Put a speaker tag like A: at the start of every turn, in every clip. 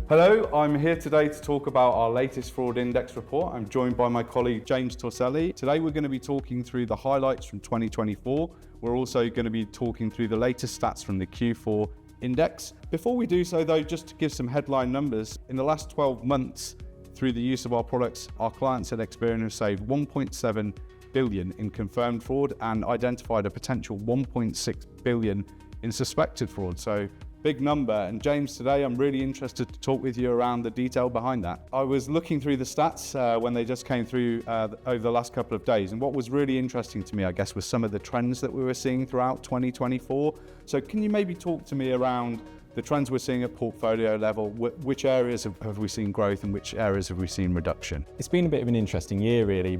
A: Hello, I'm here today to talk about our latest fraud index report. I'm joined by my colleague James Torselli. Today we're going to be talking through the highlights from 2024. We're also going to be talking through the latest stats from the Q4 index. Before we do so though, just to give some headline numbers, in the last 12 months through the use of our products, our clients at Experian have saved 1.7 billion in confirmed fraud and identified a potential 1.6 billion in suspected fraud. So big number. And James, today I'm really interested to talk with you around the detail behind that. I was looking through the stats when they just came through over the last couple of days, and what was really interesting to me, I guess, was some of the trends that we were seeing throughout 2024. So can you maybe talk to me around the trends we're seeing at portfolio level? Which areas have we seen growth and which areas have we seen reduction? It's been a bit of an interesting year, really.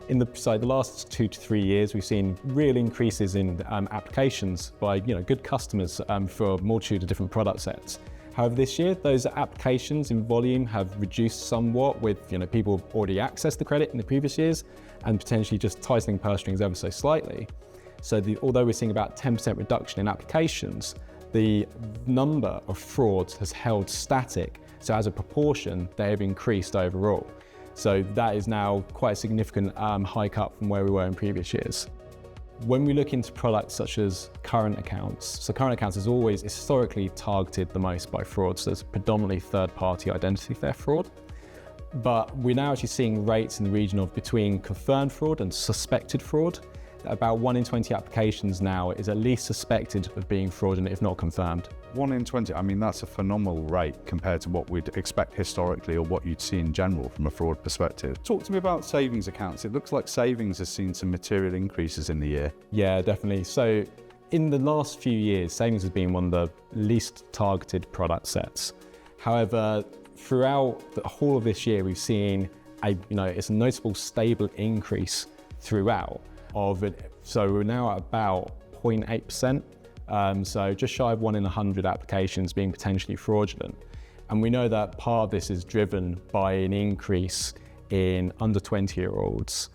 A: In the last 2 to 3 years, we've seen real increases in applications by good customers for a multitude of different product sets. However, this year, those applications in volume have reduced somewhat with people who've already accessed the credit in the previous years and potentially just tightening purse strings ever so slightly. So although we're seeing about 10% reduction in applications, the number of frauds has held static. So as a proportion, they have increased overall. So that is now quite a significant hike up from where we were in previous years. When we look into products such as current accounts, so current accounts is always historically targeted the most by fraud. So it's predominantly third-party identity theft fraud. But we're now actually seeing rates in the region of between confirmed fraud and suspected fraud. About 1 in 20 applications now is at least suspected of being fraudulent, if not confirmed. 1 in 20, I mean, that's a phenomenal rate compared to what we'd expect historically or what you'd see in general from a fraud perspective. Talk to me about savings accounts. It looks like savings has seen some material increases in the year. Yeah, definitely. So in the last few years, savings has been one of the least targeted product sets. However, throughout the whole of this year, we've seen it's a noticeable stable increase throughout of it. So we're now at about 0.8%. So just shy of 1 in 100 applications being potentially fraudulent. And we know that part of this is driven by an increase in under 20-year-olds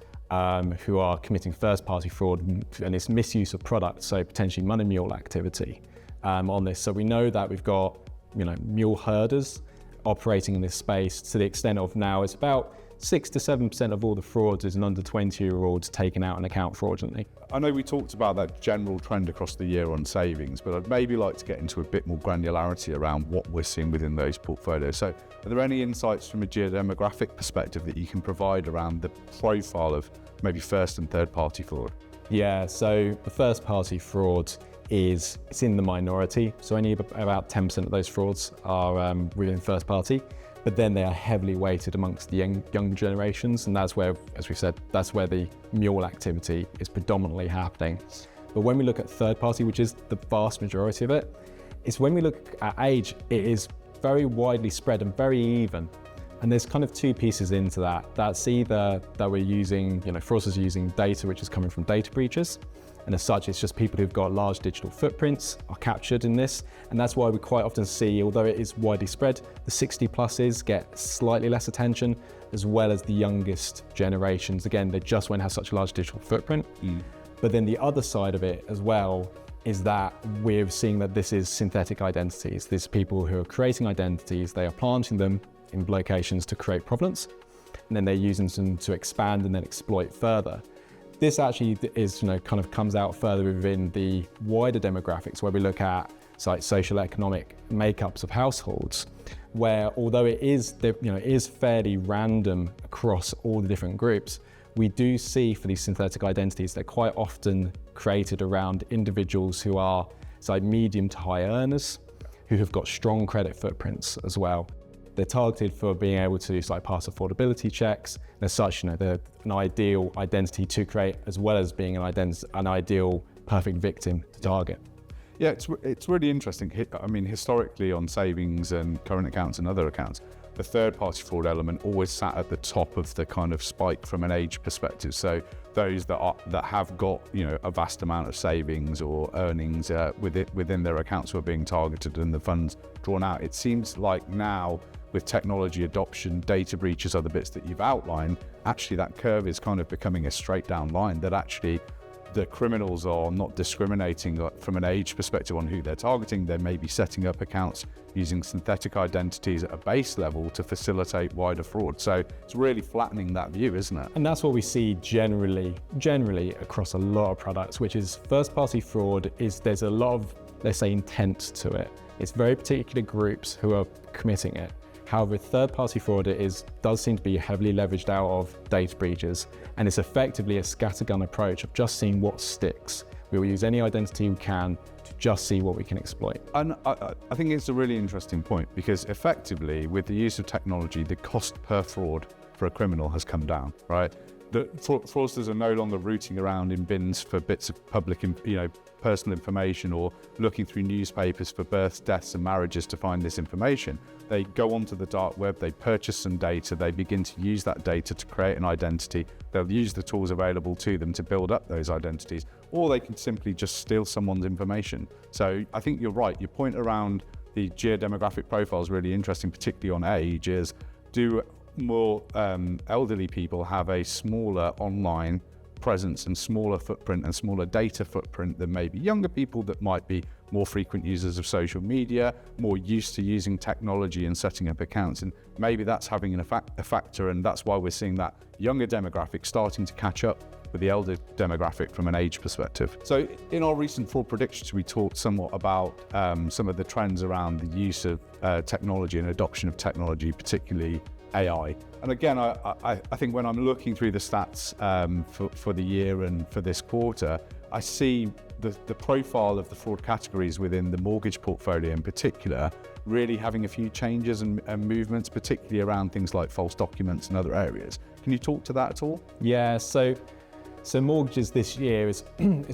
A: who are committing first-party fraud and it's misuse of products, so potentially money mule activity on this. So we know that we've got mule herders operating in this space to the extent of now it's about 6 to 7% of all the frauds is an under 20-year-olds taken out an account fraudulently. I know we talked about that general trend across the year on savings, but I'd maybe like to get into a bit more granularity around what we're seeing within those portfolios. So are there any insights from a geodemographic perspective that you can provide around the profile of maybe first and third party fraud? Yeah, so the first party fraud it's in the minority. So only about 10% of those frauds are within first party. But then they are heavily weighted amongst the young generations, and that's where, as we've said, that's where the mule activity is predominantly happening. But when we look at third party, which is the vast majority of it, it's when we look at age, it is very widely spread and very even. And there's kind of two pieces into that. That's either that we're using, fraudsters are using data which is coming from data breaches, and as such, it's just people who've got large digital footprints are captured in this. And that's why we quite often see, although it is widely spread, the 60 pluses get slightly less attention, as well as the youngest generations. Again, they just won't have such a large digital footprint. But then the other side of it as well is that we're seeing that this is synthetic identities. These people who are creating identities, they are planting them in locations to create provenance, and then they're using them to expand and then exploit further. This actually is, kind of comes out further within the wider demographics where we look at social economic makeups of households, where although it is fairly random across all the different groups, we do see for these synthetic identities, they're quite often created around individuals who are medium to high earners, who have got strong credit footprints as well. They're targeted for being able to pass affordability checks. And as such, they're an ideal identity to create, as well as being an ideal perfect victim to target. Yeah, it's really interesting. I mean, historically on savings and current accounts and other accounts, the third-party fraud element always sat at the top of the kind of spike from an age perspective. So those that have got a vast amount of savings or earnings within their accounts who are being targeted and the funds drawn out. It seems like now, with technology adoption, data breaches, other bits that you've outlined, actually that curve is kind of becoming a straight down line, that actually the criminals are not discriminating from an age perspective on who they're targeting. They may be setting up accounts using synthetic identities at a base level to facilitate wider fraud. So it's really flattening that view, isn't it?
B: And that's what we see generally across a lot of products, which is first-party fraud there's a lot of, let's say, intent to it. It's very particular groups who are committing it. However, third-party fraud does seem to be heavily leveraged out of data breaches, and it's effectively a scattergun approach of just seeing what sticks. We will use any identity we can to just see what we can exploit.
A: And I think it's a really interesting point, because effectively, with the use of technology, the cost per fraud for a criminal has come down, right? The fraudsters are no longer rooting around in bins for bits of public, personal information, or looking through newspapers for births, deaths, and marriages to find this information. They go onto the dark web, they purchase some data, they begin to use that data to create an identity. They'll use the tools available to them to build up those identities, or they can simply just steal someone's information. So I think you're right. Your point around the geodemographic profile is really interesting, particularly on age, is do more elderly people have a smaller online presence and smaller footprint and smaller data footprint than maybe younger people that might be more frequent users of social media, more used to using technology and setting up accounts, and maybe that's having a factor, and that's why we're seeing that younger demographic starting to catch up with the elder demographic from an age perspective. So in our recent fraud predictions, we talked somewhat about some of the trends around the use of technology and adoption of technology, particularly AI. And again, I think when I'm looking through the stats for the year and for this quarter, I see the profile of the fraud categories within the mortgage portfolio in particular really having a few changes and movements, particularly around things like false documents and other areas. Can you talk to that at all?
B: Yeah, so mortgages this year is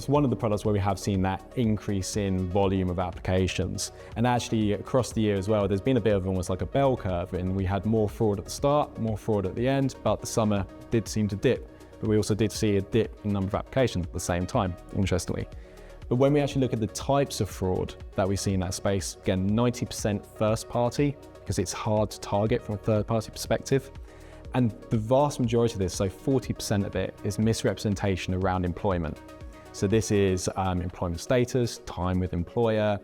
B: one of the products where we have seen that increase in volume of applications. And actually across the year as well, there's been a bit of almost like a bell curve, and we had more fraud at the start, more fraud at the end, but the summer did seem to dip. But we also did see a dip in number of applications at the same time, interestingly. But when we actually look at the types of fraud that we see in that space, again, 90% first party, because it's hard to target from a third party perspective. And the vast majority of this, so 40% of it, is misrepresentation around employment. So this is employment status, time with employer,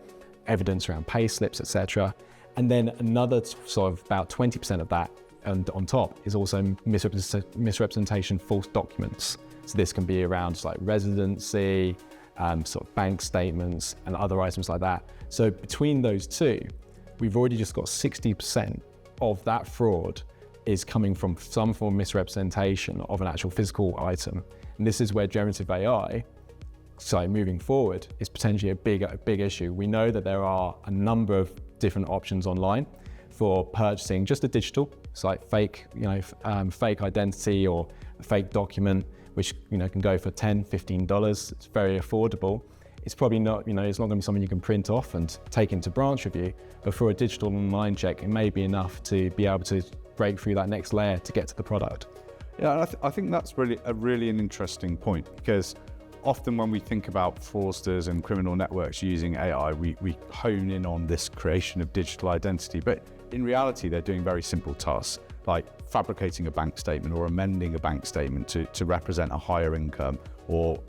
B: evidence around pay slips, etc. And then another sort of about 20% of that, and on top, is also misrepresentation false documents. So this can be around like residency, sort of bank statements, and other items like that. So between those two, we've already just got 60% of that fraud is coming from some form of misrepresentation of an actual physical item. And this is where generative AI, so moving forward, is potentially a big issue. We know that there are a number of different options online for purchasing just a digital, so like fake identity or a fake document, which can go for $10, $15. It's very affordable. It's probably not, it's not going to be something you can print off and take into branch review, but for a digital online check, it may be enough to be able to break through that next layer to get to the product.
A: Yeah, I think that's really an interesting point, because often when we think about fraudsters and criminal networks using AI, we hone in on this creation of digital identity, but in reality, they're doing very simple tasks, like fabricating a bank statement or amending a bank statement to represent a higher income, or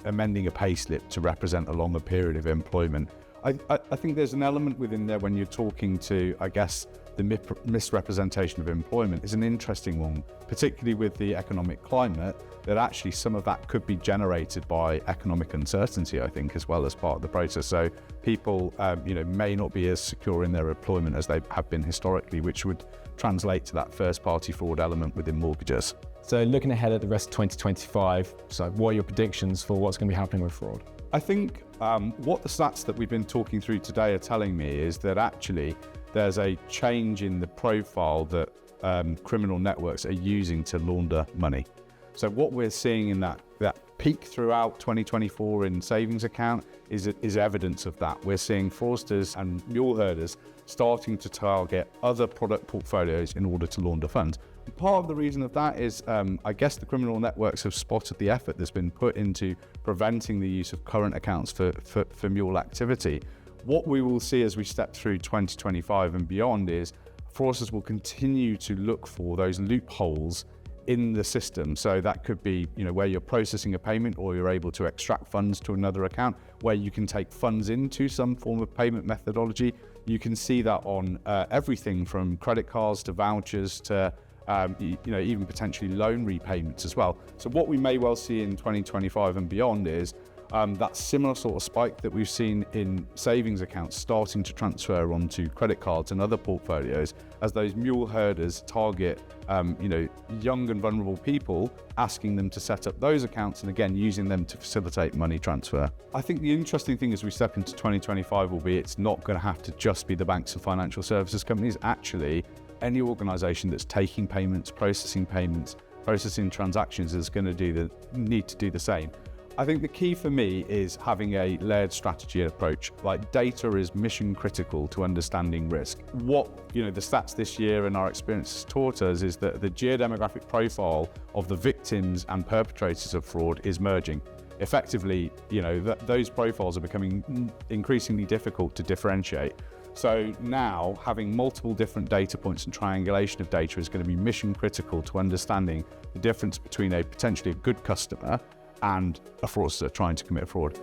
A: amending a pay slip to represent a longer period of employment. I think there's an element within there when you're talking to, I guess, the misrepresentation of employment is an interesting one, particularly with the economic climate, that actually some of that could be generated by economic uncertainty, I think, as well as part of the process. So people, may not be as secure in their employment as they have been historically, which would translate to that first-party fraud element within mortgages.
B: So looking ahead at the rest of 2025, so what are your predictions for what's going to be happening with fraud?
A: I think what the stats that we've been talking through today are telling me is that actually there's a change in the profile that criminal networks are using to launder money. So what we're seeing in that peak throughout 2024 in savings account is evidence of that. We're seeing fraudsters and mule herders starting to target other product portfolios in order to launder funds. And part of the reason of that is, I guess the criminal networks have spotted the effort that's been put into preventing the use of current accounts for mule activity. What we will see as we step through 2025 and beyond is fraudsters will continue to look for those loopholes in the system. So that could be, where you're processing a payment or you're able to extract funds to another account, where you can take funds into some form of payment methodology. You can see that on everything from credit cards to vouchers to even potentially loan repayments as well. So what we may well see in 2025 and beyond is that similar sort of spike that we've seen in savings accounts starting to transfer onto credit cards and other portfolios as those mule herders target young and vulnerable people, asking them to set up those accounts and again using them to facilitate money transfer. I think the interesting thing as we step into 2025 will be it's not going to have to just be the banks and financial services companies. Actually, any organisation that's taking payments, processing transactions is going to need to do the same. I think the key for me is having a layered strategy approach. Like, data is mission critical to understanding risk. What the stats this year and our experience has taught us is that the geodemographic profile of the victims and perpetrators of fraud is merging. Effectively, those profiles are becoming increasingly difficult to differentiate. So now having multiple different data points and triangulation of data is going to be mission critical to understanding the difference between a potentially good customer and a fraudster trying to commit fraud.